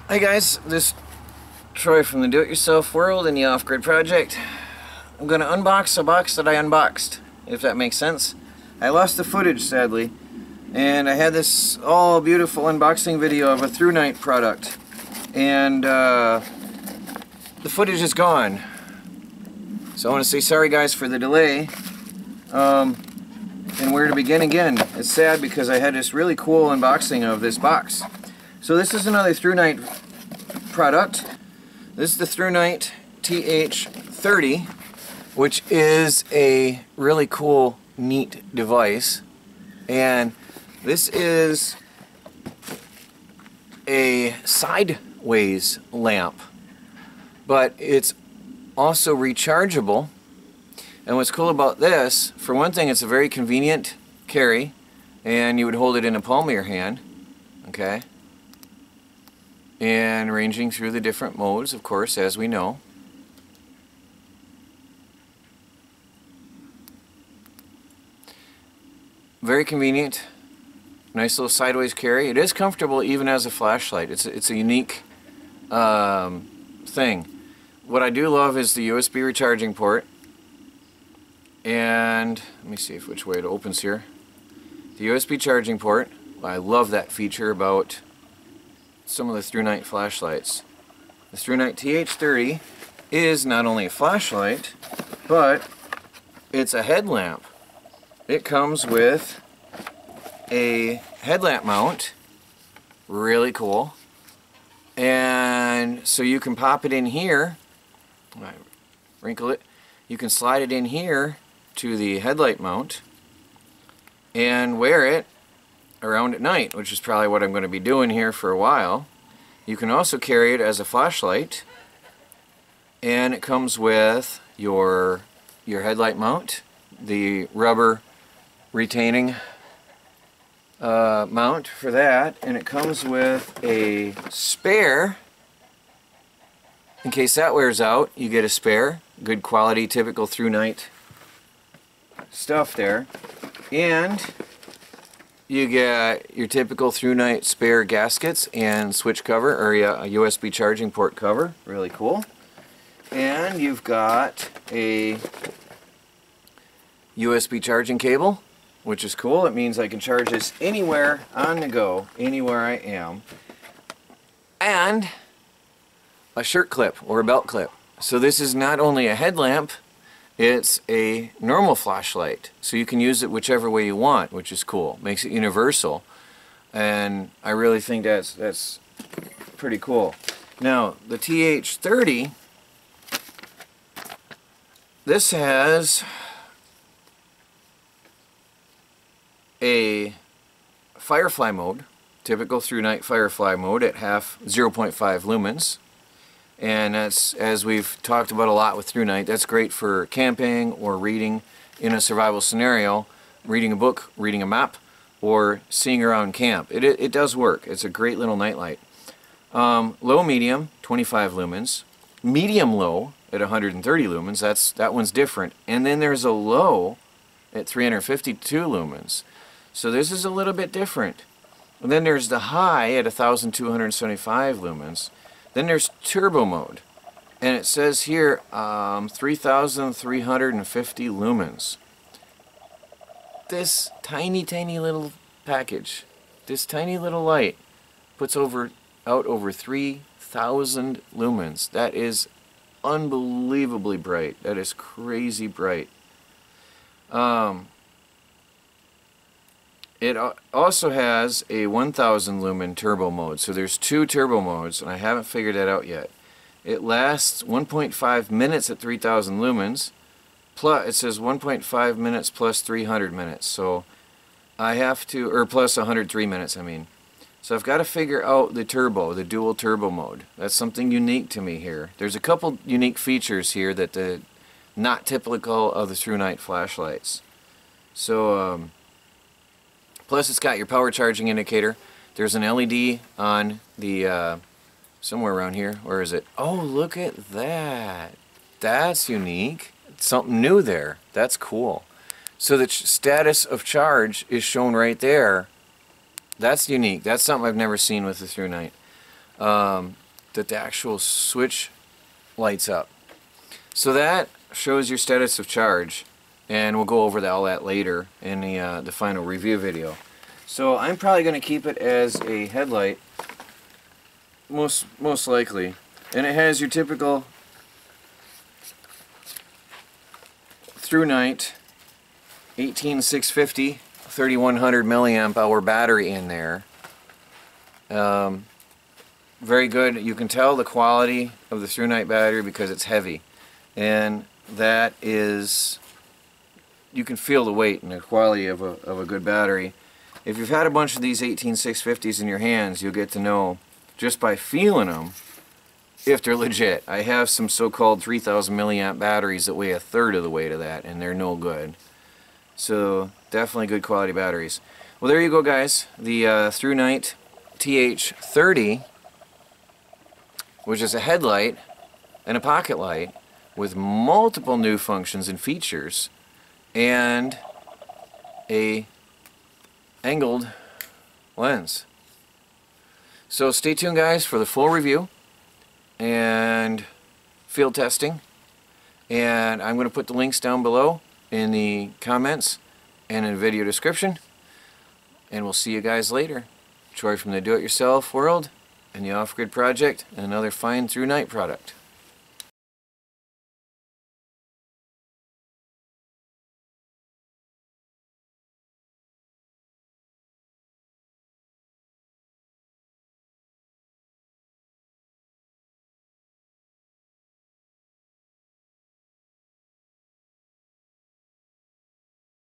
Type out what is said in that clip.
Hey guys, this is Troy from the Do-It-Yourself World and the Off-Grid Project. I'm going to unbox a box that I unboxed, if that makes sense. I lost the footage, sadly, and I had this all beautiful unboxing video of a ThruNite product, and the footage is gone. So I want to say sorry guys for the delay, and where to begin again. It's sad because I had this really cool unboxing of this box. So this is another ThruNite product. This is the ThruNite TH30, which is a really cool, neat device. And this is a sideways lamp, but it's also rechargeable. And what's cool about this, for one thing, it's a very convenient carry, and you would hold it in the palm of your hand, okay? And ranging through the different modes, of course, as we know. Very convenient, nice little sideways carry. It is comfortable even as a flashlight. It's a unique thing. What I do love is the USB recharging port. And let me see which way it opens here. The USB charging port. I love that feature about some of the ThruNite flashlights. The ThruNite TH30 is not only a flashlight, but it's a headlamp. It comes with a headlamp mount, really cool, and so you can pop it in here, wrinkle it, you can slide it in here to the headlight mount and wear it around at night, which is probably what I'm going to be doing here for a while. You can also carry it as a flashlight, and it comes with your headlight mount, the rubber retaining mount for that, and it comes with a spare. In case that wears out, you get a spare. Good quality, typical ThruNite stuff there. And you get your typical ThruNite spare gaskets and switch cover, or a USB charging port cover. Really cool. And you've got a USB charging cable, which is cool. It means I can charge this anywhere on the go, anywhere I am. And a shirt clip or a belt clip. So this is not only a headlamp, it's a normal flashlight, so you can use it whichever way you want, which is cool. Makes it universal, and I really think that's pretty cool. Now, the TH30, this has a Firefly Mode, typical ThruNite Firefly Mode at 0.5 lumens. And that's, as we've talked about a lot with ThruNite, that's great for camping or reading in a survival scenario, reading a book, reading a map, or seeing around camp. It does work. It's a great little nightlight. Low medium, 25 lumens. Medium low at 130 lumens. That one's different. And then there's a low at 352 lumens. So this is a little bit different. And then there's the high at 1275 lumens. Then there's turbo mode, and it says here 3,350 lumens. This tiny little package, this tiny little light puts out over 3,000 lumens. That is unbelievably bright. That is crazy bright. It also has a 1000 lumen turbo mode, so there's two turbo modes, and I haven't figured that out yet. It lasts 1.5 minutes at 3000 lumens, plus it says 1.5 minutes plus 300 minutes, so I have to, or plus 103 minutes I mean. So I've got to figure out the turbo, the dual turbo mode. That's something unique to me here. There's a couple unique features here that not typical of the ThruNite flashlights. So plus it's got your power charging indicator. There's an LED on the, somewhere around here. Where is it? Oh, look at that. That's unique. Something new there. That's cool. So the status of charge is shown right there. That's unique. That's something I've never seen with the ThruNite. that the actual switch lights up. So that shows your status of charge, and we'll go over all that later in the final review video. So I'm probably going to keep it as a headlight, most likely, and it has your typical ThruNite 18650 3100 milliamp hour battery in there. Very good. You can tell the quality of the ThruNite battery because it's heavy, and that is, you can feel the weight and the quality of a good battery. If you've had a bunch of these 18650s in your hands, you'll get to know just by feeling them if they're legit. I have some so-called 3000 milliamp batteries that weigh a third of the weight of that, and they're no good. So definitely good quality batteries. Well, there you go, guys. The ThruNite TH30, which is a headlight and a pocket light with multiple new functions and features, and a angled lens. So stay tuned, guys, for the full review and field testing, and I'm going to put the links down below in the comments and in the video description, and we'll see you guys later. Troy from the Do-It-Yourself World and the Off-Grid Project, and another fine ThruNite product.